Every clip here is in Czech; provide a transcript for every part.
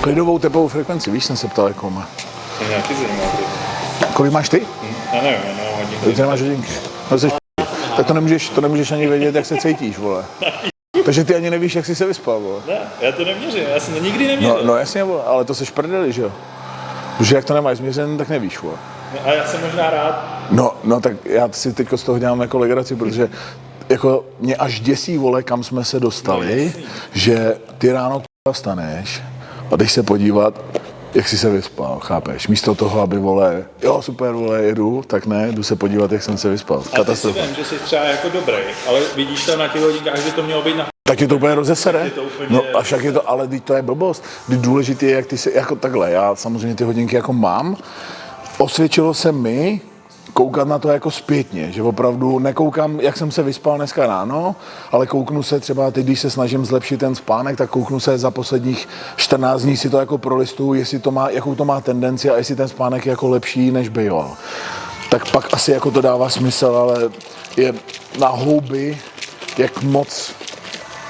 klidovou tepovou frekvenci, víš, jsem se ptal, jakou má. To nějaký zajímavý. Kolik máš ty? Já nevím, já nemám hodinky. Ty nemáš hodinky. No, tak to nemůžeš ani vědět, jak se cítíš, vole. Takže ty ani nevíš, jak jsi se vyspal, vole. Ne, já to neměřím, já jsem to nikdy neměřil. No jasně, vole, ale to seš prdeli, že jo? Protože jak to nemáš změřen, tak nevíš, vole. A já jsem možná rád. No tak já si teďko z toho dělám jako legraci, protože jako mě až děsí, vole, kam jsme se dostali, že ty ráno vstaneš a jdeš se podívat, jak jsi se vyspal, chápeš? Místo toho, aby, vole, jo, super, vole, jedu, tak ne, jdu se podívat, jak jsem se vyspal. Katastrofa. A ty si vím, že jsi třeba jako dobrý, ale vidíš tam na těch hodinkách, že to mělo být na... Tak je to úplně rozesere. No a však je to, ale to je blbost. Důležité je, jak ty se, jako takhle, já samozřejmě ty hodinky jako mám. Osvědčilo se mi koukat na to jako zpětně, že opravdu nekoukám, jak jsem se vyspal dneska ráno, ale kouknu se třeba teď, když se snažím zlepšit ten spánek, tak kouknu se za posledních 14 dní si to jako prolistuju, jestli to má, jakou to má tendenci a jestli ten spánek je jako lepší, než býval. Tak pak asi jako to dává smysl, ale je na houby, jak moc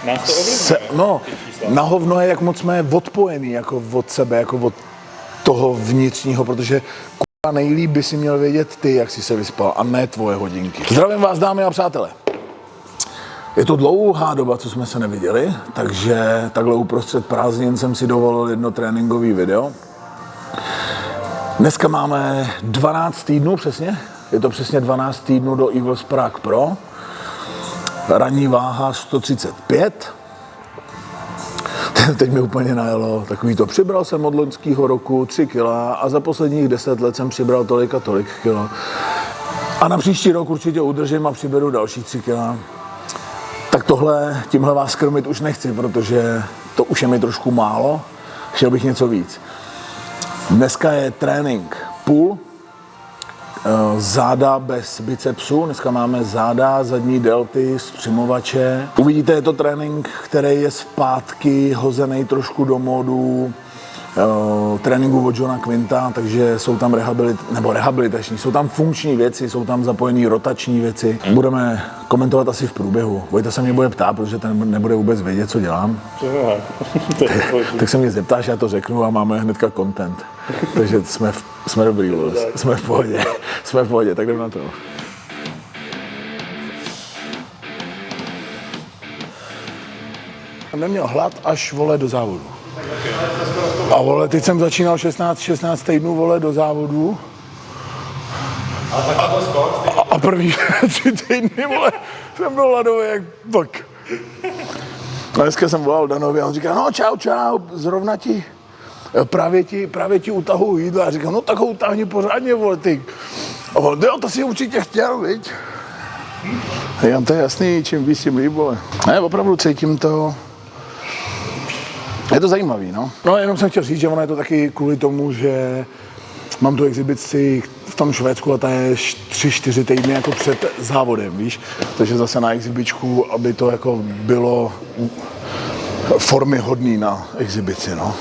nás to ovlivňuje. Na hovno je, jak moc jsme odpojení jako od sebe, jako od toho vnitřního, protože nejlíp by si měl vědět ty, jak jsi se vyspal, a ne tvoje hodinky. Zdravím vás, dámy a přátelé. Je to dlouhá doba, co jsme se neviděli, takže takhle uprostřed prázdnin jsem si dovolil jedno tréninkový video. Dneska máme 12 týdnů přesně, je to přesně 12 týdnů do Eagles Prague Pro. Ranní váha 135. Teď mi úplně najelo takový to. Přibral jsem od loňského roku 3 kila a za posledních 10 let jsem přibral tolik a tolik kilo. A na příští rok určitě udržím a přiberu další 3 kila. Tak tímhle vás krmit už nechci, protože to už je mi trošku málo. Chtěl bych něco víc. Dneska je trénink pull. Záda bez bicepsu, dneska máme záda, zadní delty, zpřimovače. Uvidíte, je to trénink, který je zpátky hozený trošku do módu tréninku od Johna Quinta, takže jsou tam rehabilitační, jsou tam funkční věci, jsou tam zapojené rotační věci. Budeme komentovat asi v průběhu. Vojta se mě bude ptát, protože ten nebude vůbec vědět, co dělám. Tak se mě zeptáš, já to řeknu a máme hnedka content. Takže jsme dobrý, jsme v pohodě, tak jdeme na to. Jsem neměl hlad až, vole, do závodu. A, vole, teď jsem začínal 16 týdnů, vole, do závodu. A první 3 týdny, vole, jsem byl hladový jak vlk. A dneska jsem volal Danovi a on říká, no čau, zrovna ti, právě ti utahuji jídla. A říkám, no tak ho utáhni pořádně, vole, ty. A on, jo, to si určitě chtěl, viď? Říkám, to je jasný, čím víc, tím líp, vole. Ne, opravdu cítím to. Je to zajímavý, no. No, jenom jsem chtěl říct, že ono je to taky kvůli tomu, že mám tu exibici v tom Švédsku a ta je 3-4 týdny jako před závodem, víš. Takže zase na exibičku, aby to jako bylo formy hodný na exibici, no.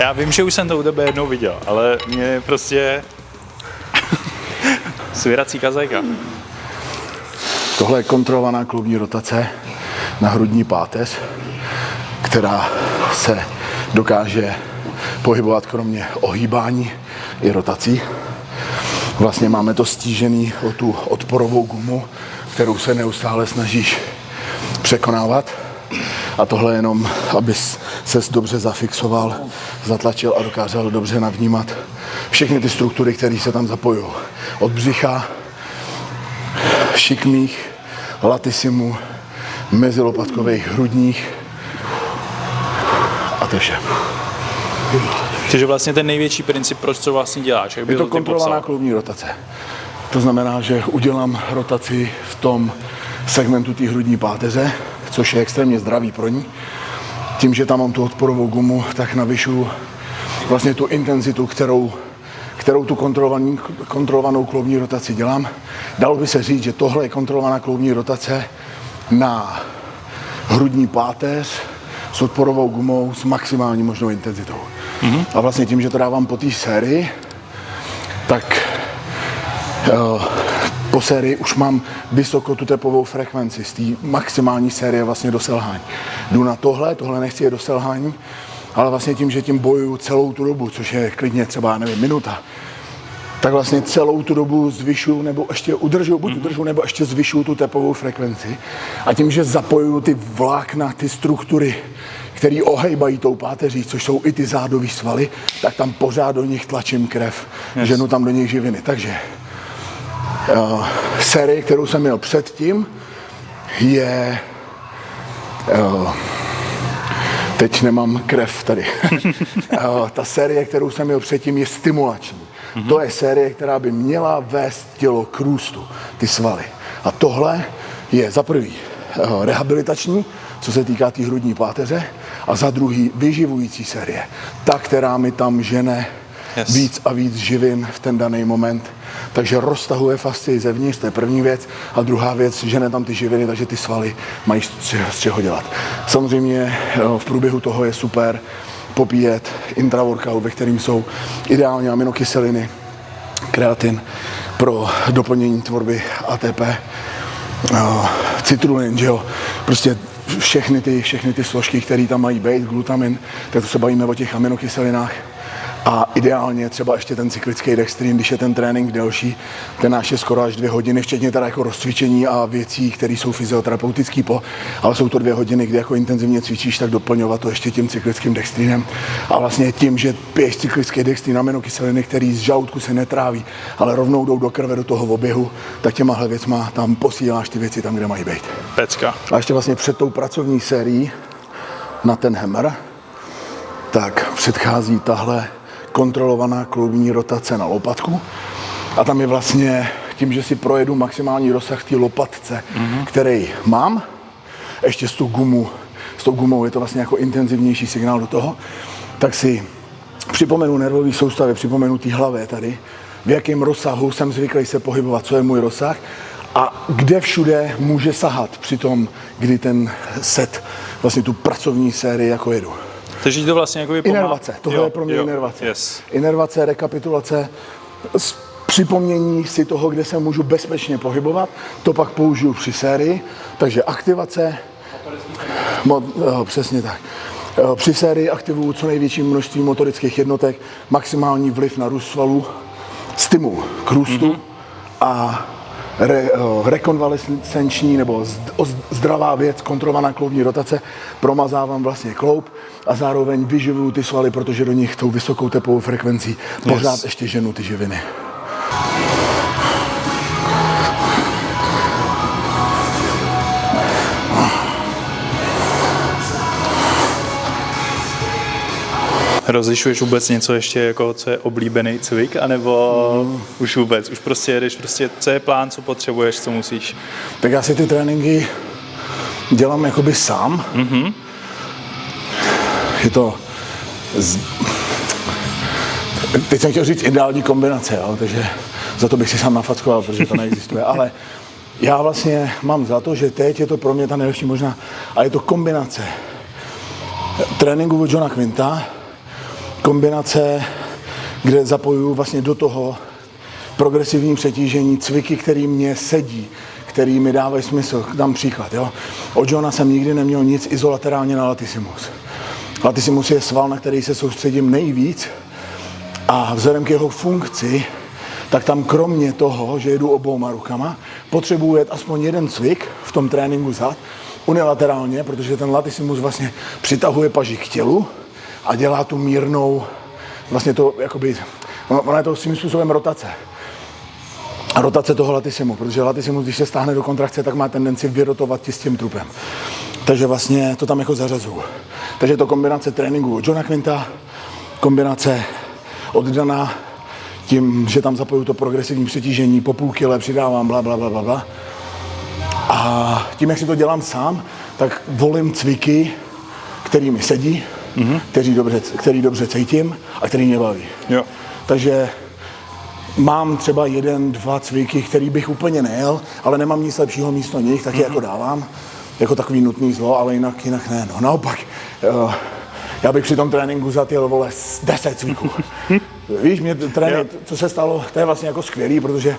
Já vím, že už jsem to u tebe jednou viděl, ale mě prostě svěrací kazajka. Tohle je kontrolovaná kloubní rotace na hrudní páteř, která se dokáže pohybovat kromě ohýbání i rotací. Vlastně máme to stížený o tu odporovou gumu, kterou se neustále snažíš překonávat. A tohle jenom, abys ses dobře zafixoval, zatlačil a dokázal dobře navnímat všechny ty struktury, které se tam zapojují. Od břicha, šikmých, latissimu, mezilopatkových, hrudních a to vše. Takže vlastně ten největší princip, proč to vlastně děláš? Jak by Je to kontrolovaná kloubní rotace. To znamená, že udělám rotaci v tom segmentu té hrudní páteře, což je extrémně zdravý pro ní. Tím, že tam mám tu odporovou gumu, tak navyšuju vlastně tu intenzitu, kterou tu kontrolovanou kloubní rotaci dělám. Dalo by se říct, že tohle je kontrolovaná kloubní rotace na hrudní páteř s odporovou gumou s maximální možnou intenzitou. A vlastně tím, že to dávám po té sérii, tak po sérii už mám vysokou tu tepovou frekvenci z té maximální série vlastně do selhání. Jdu na tohle nechci je do selhání, ale vlastně tím, že tím bojuju celou tu dobu, což je klidně třeba, nevím, minuta, tak vlastně celou tu dobu zvyšuju nebo ještě udržuju, nebo ještě zvyšuju tu tepovou frekvenci. A tím, že zapojuju ty vlákna, ty struktury, který ohejbají tou páteří, což jsou i ty zádový svaly, tak tam pořád do nich tlačím krev, ženu tam do nich živiny. Takže série, kterou jsem měl předtím, je... teď nemám krev tady. Ta série, kterou jsem měl předtím, je stimulační. To je série, která by měla vést tělo k růstu, ty svaly. A tohle je za prvý rehabilitační, co se týká té hrudní páteře, a za druhý vyživující série. Ta, která mi tam žene víc a víc živin v ten daný moment. Takže roztahuje fascii zevnitř, to je první věc. A druhá věc, žene tam ty živiny, takže ty svaly mají z čeho dělat. Samozřejmě v průběhu toho je super popíjet intraworkout, ve kterým jsou ideálně aminokyseliny, kreatin pro doplnění tvorby ATP, citrullin, že jo, prostě všechny ty složky, které tam mají být, glutamin, tak to se bavíme o těch aminokyselinách. A ideálně třeba ještě ten cyklický dextrin, když je ten trénink delší, ten náš je skoro až 2 hodiny, včetně teda jako rozcvičení a věcí, které jsou fyzioterapeutický ale jsou to 2 hodiny, kdy jako intenzivně cvičíš, tak doplňovat to ještě tím cyklickým dextrinem. A vlastně tím, že piješ cyklický dextrin, aminokyseliny, který z žaludku se netráví, ale rovnou jdou do krve, do toho oběhu, tak těmahle věcma tam posíláš ty věci tam, kde mají být. Pecka. A ještě vlastně před tou pracovní sérií na ten hammer, tak předchází tahle kontrolovaná kloubní rotace na lopatku. A tam je vlastně tím, že si projedu maximální rozsah té lopatce, který mám, ještě s tou gumou je to vlastně jako intenzivnější signál do toho, tak si připomenu nervový soustavě, připomenu té hlavě tady, v jakém rozsahu jsem zvyklý se pohybovat, co je můj rozsah a kde všude může sahat při tom, kdy ten set, vlastně tu pracovní sérii jako jedu. Takže to vlastně jako inervace, tohle je pro mě inervace. Yes. Inervace, rekapitulace, připomnění si toho, kde se můžu bezpečně pohybovat, to pak použiju při sérii, takže aktivace, přesně tak. Při sérii aktivuju co největší množství motorických jednotek, maximální vliv na růst svalů, stimul k růstu a rekonvalescenční nebo zdravá věc, kontrolovaná kloubní rotace, promazávám vlastně kloub a zároveň vyživuju ty svaly, protože do nich tou vysokou tepovou frekvencí pořád ještě ženu ty živiny. Rozlišuješ vůbec něco ještě, jako co je oblíbený cvik, anebo už vůbec? Už prostě jedeš, co je plán, co potřebuješ, co musíš? Tak já si ty tréninky dělám jakoby sám. Je to... Teď jsem chtěl říct ideální kombinace, jo? Takže za to bych si sám nafackoval, protože to neexistuje, ale já vlastně mám za to, že teď je to pro mě ta nejlepší možná, a je to kombinace tréninku od Johna Quinta kombinace, kde zapojuju vlastně do toho progresivní přetížení, cviky, který mě sedí, který mi dávají smysl. Dám příklad, jo. Od Johna jsem nikdy neměl nic izolaterálně na latissimus. Latissimus je sval, na který se soustředím nejvíc a vzhledem k jeho funkci, tak tam kromě toho, že jedu obouma rukama, potřebuji jet aspoň jeden cvik v tom tréninku zad, unilaterálně, protože ten latissimus vlastně přitahuje paži k tělu a dělá tu mírnou, vlastně to jakoby, ona je to svým způsobem rotace. A rotace toho latissimu, protože latissimus, když se stáhne do kontrakce, tak má tendenci vyrotovat ti s tím trupem. Takže vlastně to tam jako zařazuju. Takže je to kombinace tréninku od Johna Quinta, kombinace od Dana, tím, že tam zapojuju to progresivní přetížení, po půl kile přidávám bla. A tím, jak si to dělám sám, tak volím cviky, který mi sedí, který dobře cítím a který mě baví. Jo. Takže mám třeba 1-2 cviky, který bych úplně nejel, ale nemám nic lepšího místo nich, tak je jako dávám, jako takový nutný zlo, ale jinak ne. No, naopak, já bych při tom tréninku zatěl, vole, 10 cviků. Víš, mě trénink, co se stalo, to je vlastně jako skvělý, protože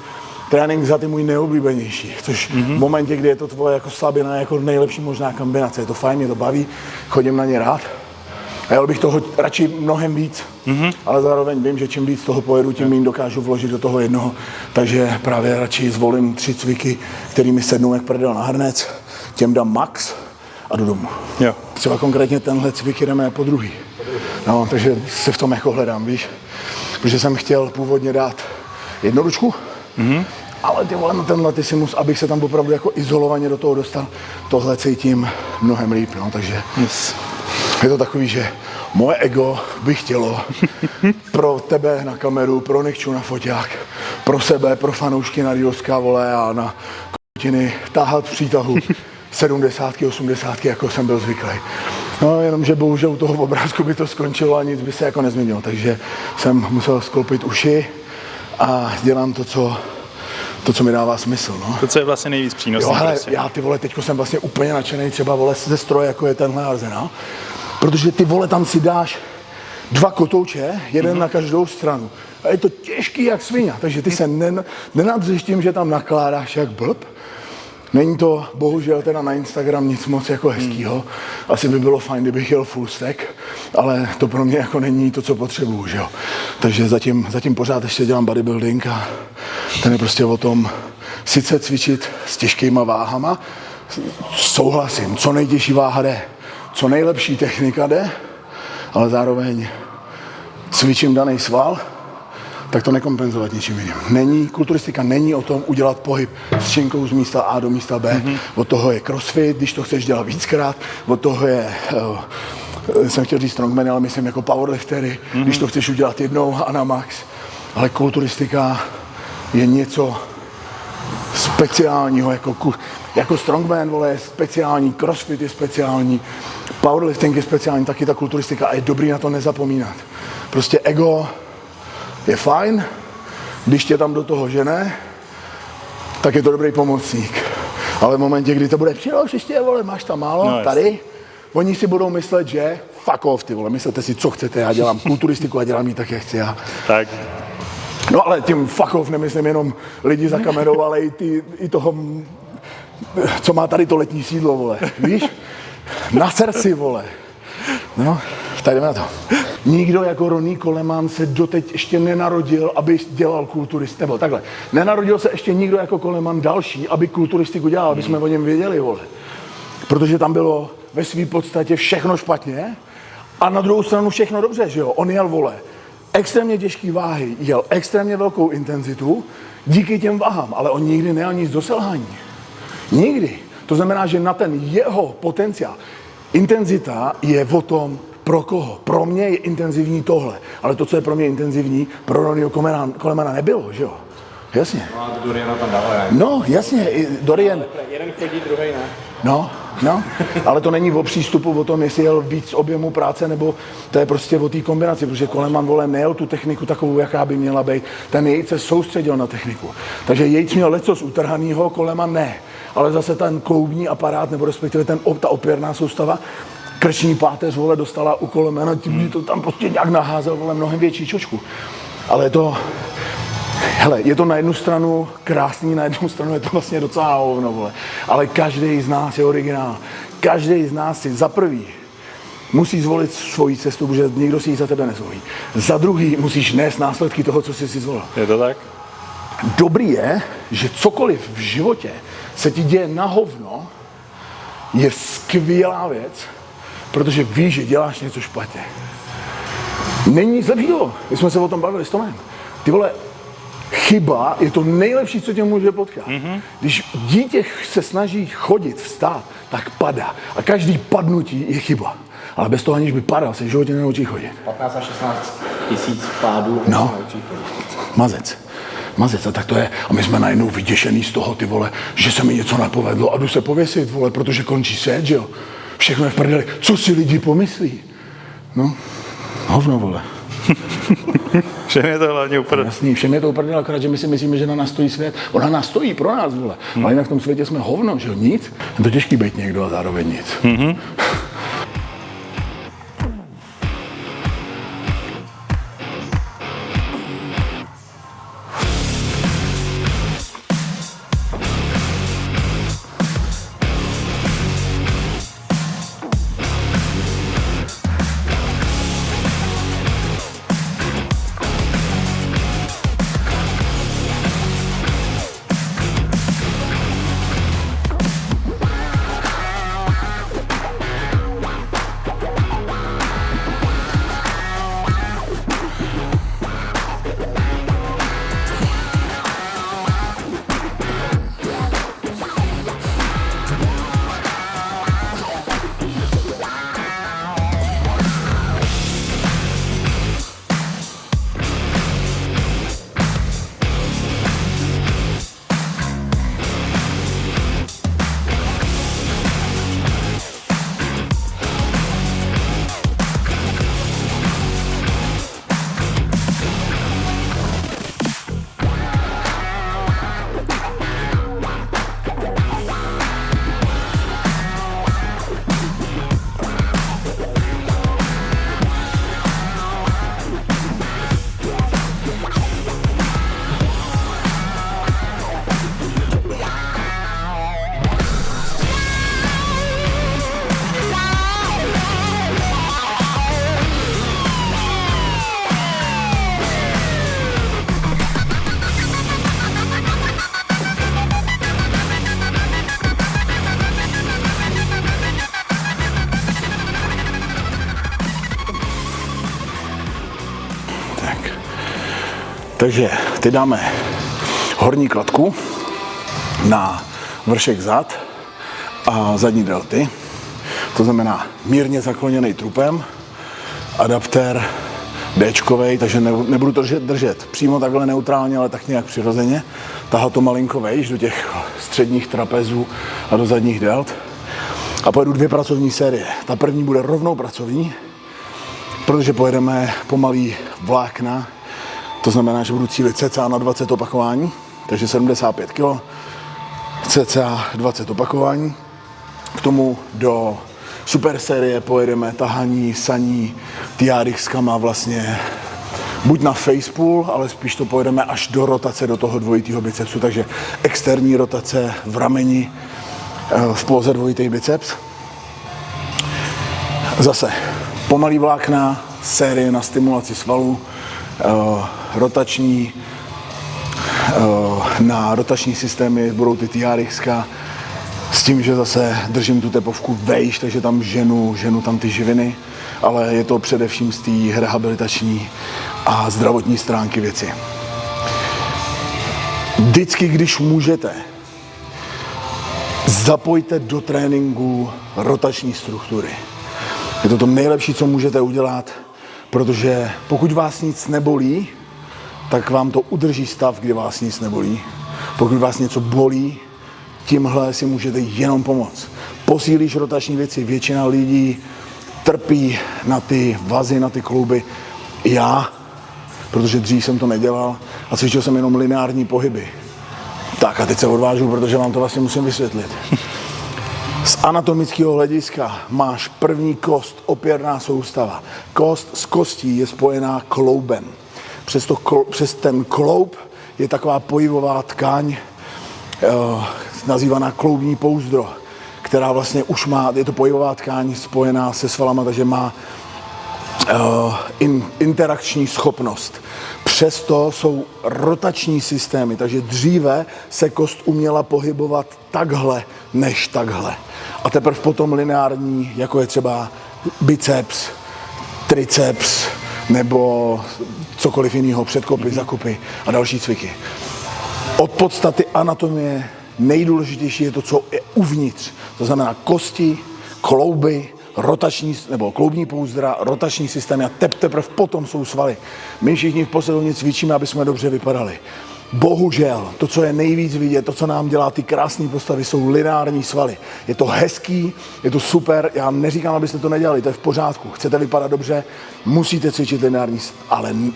trénink zad je můj nejoblíbenější, což v momentě, kdy je to tvoje jako slabina, jako nejlepší možná kombinace, je to fajn, mě to baví, chodím na ně rád. A jel bych toho radši mnohem víc, ale zároveň vím, že čím víc toho pojedu, tím méně dokážu vložit do toho jednoho. Takže právě radši zvolím 3 cviky, kterými sednou jak prdel na hrnec, těm dám max a jdu domů. Jo. Třeba konkrétně tenhle cvik jdeme po druhý. No, takže se v tom jako hledám, víš. Protože jsem chtěl původně dát jednoručku, ale ty vole na ten latissimus, abych se tam opravdu jako izolovaně do toho dostal, tohle cítím mnohem líp, no, takže je to takový, že moje ego by chtělo pro tebe na kameru, pro Nikču na foťák, pro sebe, pro fanoušky na Reelska, vole, a na kotiny táhat v přítahu 70, 80, jako jsem byl zvyklý. No, jenomže bohužel u toho obrázku by to skončilo a nic by se jako nezměnilo, takže jsem musel skloupit uši a dělám to, co mi dává smysl, no. To, co je vlastně nejvíc přínosné. Jo, hele, prostě. já ty vole, teďko jsem vlastně úplně nadšený třeba vole ze stroje, jako je tenhle Arsenal, protože ty vole tam si dáš 2 kotouče, jeden na každou stranu. A je to těžký jak svině, takže ty se nenadřeš tím, že tam nakládáš jak blb. Není to bohužel teda na Instagram nic moc jako hezkýho. Asi by bylo fajn, kdybych jel full stack, ale to pro mě jako není to, co potřebuju, že jo. Takže zatím pořád ještě dělám bodybuilding a ten je prostě o tom sice cvičit s těžkýma váhama, souhlasím, co nejtěžší váha jde, co nejlepší technika jde, ale zároveň cvičím daný sval, tak to nekompenzovat ničím jiným. Kulturistika není o tom udělat pohyb s činkou z místa A do místa B. Od toho je crossfit, když to chceš dělat víckrát. Od toho je, jsem chtěl říct strongman, ale myslím jako powerliftery, když to chceš udělat jednou a na max. Ale kulturistika je něco speciálního, jako strongman, vole, je speciální, crossfit je speciální, powerlifting je speciální, taky ta kulturistika a je dobrý na to nezapomínat. Prostě ego je fajn, když tě tam do toho žene, tak je to dobrý pomocník. Ale v momentě, kdy to bude příště, vole, máš tam málo, no, tady, oni si budou myslet, že fuck off, ty vole, myslete si, co chcete, já dělám kulturistiku a dělám ji tak, jak chci já. Tak. No ale tím fuck off nemyslím jenom lidi za kamerou, ale i toho, co má tady to letní sídlo, vole, víš? Na srdci, vole. No, tak jdeme na to. Nikdo jako Ronnie Coleman se doteď ještě nenarodil, aby dělal kulturist, nebo takhle. Nenarodil se ještě nikdo jako Coleman další, aby kulturistiku dělal, aby jsme o něm věděli, vole. Protože tam bylo ve své podstatě všechno špatně a na druhou stranu všechno dobře, že jo. On jel, vole, extrémně těžký váhy, jel extrémně velkou intenzitu díky těm váhám, ale on nikdy nejel nic do selhání. Nikdy. To znamená, že na ten jeho potenciál, intenzita je o tom, pro koho. Pro mě je intenzivní tohle, ale to, co je pro mě intenzivní, pro Ronnieho Colemana nebylo, že jo? Jasně. No a Doriana tam dával, ne? No, jasně, Dorian. Jeden chodí, druhý ne. No, ale to není o přístupu, o tom, jestli jel víc objemu práce, nebo to je prostě o té kombinaci, protože Coleman, vole, nejel tu techniku takovou, jaká by měla být. Ten Yates se soustředil na techniku. Takže Yates měl lecos utrhanýho, Coleman ne. Ale zase ten kloubní aparát, nebo respektive ta opěrná soustava, krční páteř, vole, dostala úkol jména, tím to tam prostě nějak naházel, vole, mnohem větší čočku. Ale je to na jednu stranu krásný, na jednu stranu je to vlastně docela hovno, vole. Ale každý z nás je originál. Každý z nás si za prvý musí zvolit svoji cestu, protože nikdo si ji za tebe nezvolí. Za druhý musíš nést následky toho, co jsi si zvolil. Je to tak? Dobrý je, že cokoliv v životě se ti děje na hovno, je skvělá věc, protože víš, že děláš něco špatně. Není nic lepšího. My jsme se o tom bavili s Tomem. Ty vole, chyba je to nejlepší, co tě může potkat. Když dítě se snaží chodit, vstát, tak padá. A každý padnutí je chyba. Ale bez toho, aniž by padal, se v životě nenaučí chodit. 15 až 16 tisíc pádů. No, mazec, a tak to je. A my jsme najednou vyděšený z toho, ty vole, že se mi něco nepovedlo a jdu se pověsit, vole, protože končí svět, že jo. Všechno je v prdeli. Co si lidi pomyslí? No, hovno, vole. Všem je to hlavně úplně. Jasný, všem je to uprdel, akorát, že my si myslíme, že na nás stojí svět. Ona nás stojí pro nás, vole. Ale jinak v tom světě jsme hovno, že jo, nic. Je to těžký být někdo a zároveň nic. Takže teď dáme horní kladku na vršek zad a zadní delty. To znamená mírně zakloněný trupem, adaptér Dčkovej, takže nebudu to držet přímo takhle neutrálně, ale tak nějak přirozeně. Tahat to malinko vejš do těch středních trapezů a do zadních delt. A pojedu 2 pracovní série. Ta první bude rovnou pracovní, protože pojedeme pomalý vlákna. To znamená, že budu cílit cca na 20 opakování, takže 75 kg, cca 20 opakování. K tomu do super série pojedeme tahaní, saní, TRX-kama vlastně buď na facepull, ale spíš to pojedeme až do rotace do toho dvojitého bicepsu, takže externí rotace v rameni v póze dvojitý biceps. Zase pomalý vlákna, série na stimulaci svalů, rotační, na rotační systémy budou ty TRX-ka, s tím, že zase držím tu tepovku vejš, takže tam ženu tam ty živiny, ale je to především z té rehabilitační a zdravotní stránky věci. Vždycky, když můžete, zapojte do tréninku rotační struktury. Je to to nejlepší, co můžete udělat, protože pokud vás nic nebolí, tak vám to udrží stav, kdy vás nic nebolí. Pokud vás něco bolí, tímhle si můžete jenom pomoct. Posílíš rotační věci, většina lidí trpí na ty vazy, na ty klouby. Já, protože dřív jsem to nedělal a cvičil jsem jenom lineární pohyby. Tak a teď se odvážu, protože vám to vlastně musím vysvětlit. Z anatomického hlediska máš první kost, opěrná soustava. Kost s kostí je spojená kloubem. Přes ten kloub je taková pojivová tkáň, nazývaná kloubní pouzdro, která vlastně už má, je to pojivová tkáň spojená se svalama, takže má interakční schopnost. Přesto jsou rotační systémy, takže dříve se kost uměla pohybovat takhle, než takhle. A teprve potom lineární, jako je třeba biceps, triceps, nebo cokoliv jiného, předkopy, zakopy a další cviky. Od podstaty anatomie nejdůležitější je to, co je uvnitř. To znamená kosti, klouby, rotační, nebo kloubní pouzdra, rotační systémy a teprve potom jsou svaly. My všichni v posilovně cvičíme, aby jsme dobře vypadali. Bohužel, to, co je nejvíc vidět, to, co nám dělá ty krásné postavy, jsou lineární svaly. Je to hezký, je to super, já neříkám, abyste to nedělali, to je v pořádku. Chcete vypadat dobře, musíte cvičit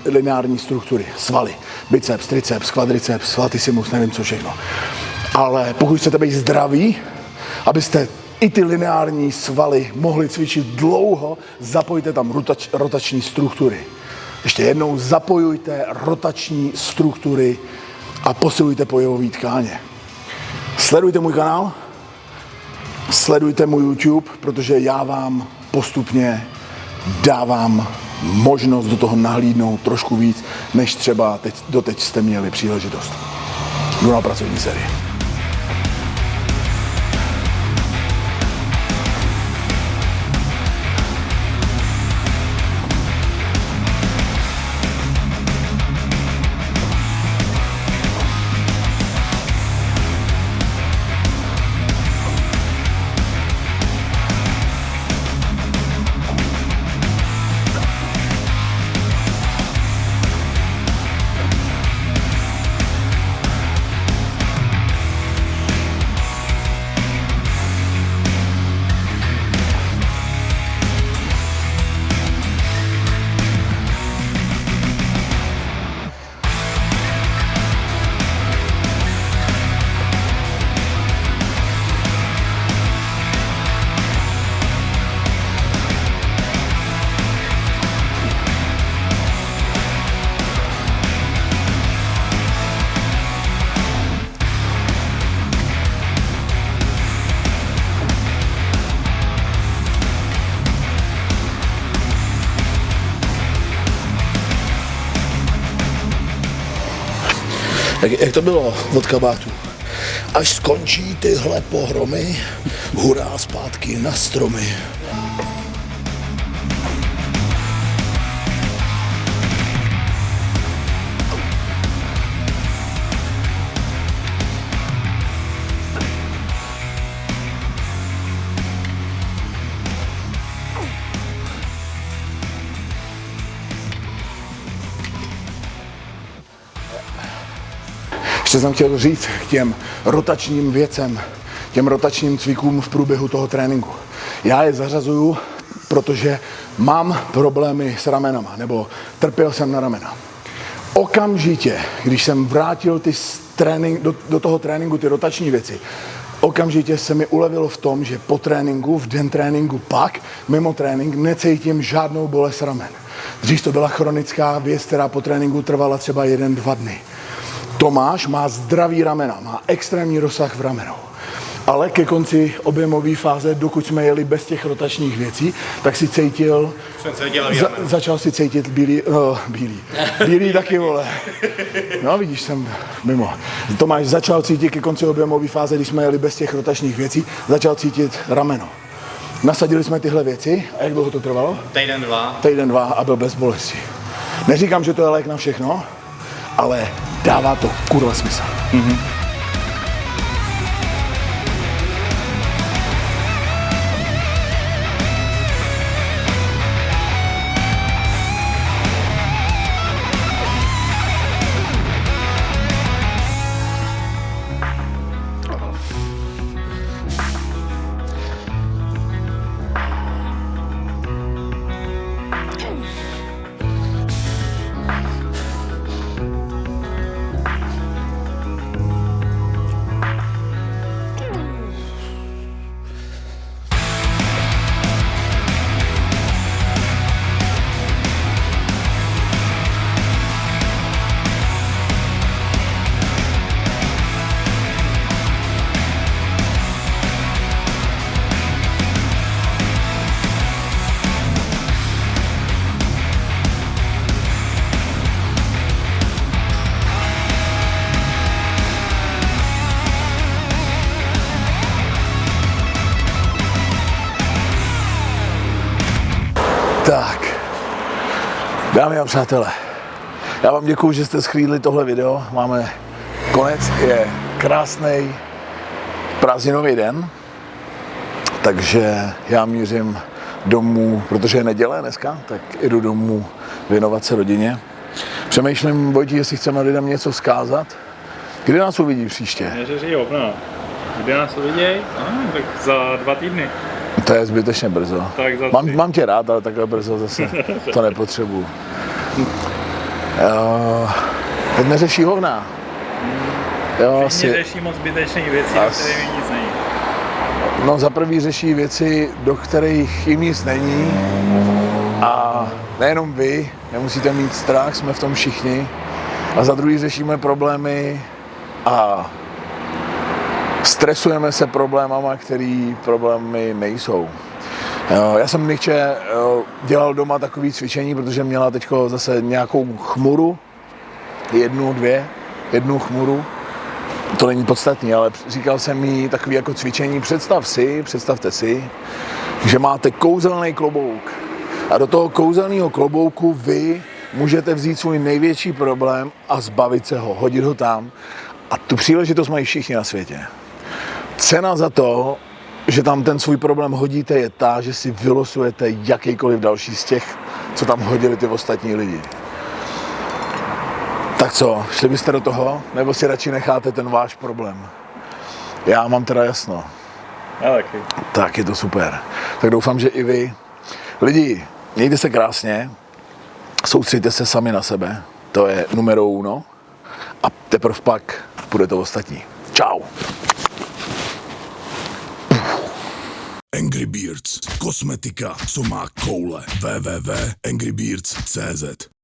lineární struktury, svaly, biceps, triceps, quadriceps, latissimus, nevím co všechno. Ale pokud chcete být zdraví, abyste i ty lineární svaly mohli cvičit dlouho, zapojte tam rotační struktury. Ještě jednou zapojujte rotační struktury a posilujte pojivové tkáně. Sledujte můj kanál, sledujte můj YouTube, protože já vám postupně dávám možnost do toho nahlídnout trošku víc, než třeba doteď jste měli příležitost. Jdu na pracovní sérii. Jak to bylo od kabátu? Až skončí tyhle pohromy, hurá zpátky na stromy. Ještě jsem chtěl říct k těm rotačním věcem, těm rotačním cvikům v průběhu toho tréninku. Já je zařazuju, protože mám problémy s ramenama, nebo trpěl jsem na ramena. Okamžitě, když jsem vrátil do toho tréninku ty rotační věci, okamžitě se mi ulevilo v tom, že po tréninku, v den tréninku pak, mimo trénink, necítím žádnou bolest ramen. Dřív to byla chronická věc, která po tréninku trvala třeba 1-2 dny. Tomáš má zdravý ramena, má extrémní rozsah v ramenou. Ale ke konci objemové fáze, dokud jsme jeli bez těch rotačních věcí, tak si cítil, začal si cítit bílý taky, vole. No vidíš, jsem mimo. Tomáš začal cítit ke konci objemové fáze, když jsme jeli bez těch rotačních věcí, začal cítit rameno. Nasadili jsme tyhle věci a jak dlouho to trvalo? Týden, dva a byl bez bolesti. Neříkám, že to je lék na všechno, ale dává to kurva smysl. Mm-hmm. Dámy a přátelé, já vám děkuju, že jste schlídli tohle video. Máme konec, je krásný prázdninový den, takže já mířím domů, protože je neděle dneska, tak jdu domů věnovat se rodině. Přemýšlím, Vojti, jestli chceme lidem něco vzkázat. Kdy nás uvidí příště? Neřeří hovna. Kdy nás uviděj? Tak za 2 týdny. To je zbytečně brzo. Tak Mám tě rád, ale takhle brzo zase to nepotřebuju. Teď neřeší hovna. Jo, Všichni řeší moc zbytečné věci, do kterých nic není. No za prvý řeší věci, do kterých jim nic není. A nejenom vy, nemusíte mít strach, jsme v tom všichni. A za druhý řešíme problémy a stresujeme se problémama, které problémy nejsou. Já jsem Nikče dělal doma takové cvičení, protože měla teď zase nějakou chmuru, jednu chmuru. To není podstatný, ale říkal jsem jí takový jako cvičení, představte si, že máte kouzelný klobouk. A do toho kouzelného klobouku vy můžete vzít svůj největší problém a zbavit se ho, hodit ho tam. A tu příležitost mají všichni na světě. Cena za to, že tam ten svůj problém hodíte, je ta, že si vylosujete jakýkoliv další z těch, co tam hodili ty ostatní lidi. Tak co, šli byste do toho, nebo si radši necháte ten váš problém? Já mám teda jasno. Já taky. Tak je to super. Tak doufám, že i vy. Lidi, mějte se krásně, soustřeďte se sami na sebe, to je numero uno. A teprve pak bude to ostatní. Čau. Angry Birds, kosmetika, co má koule. www.angrybeards.cz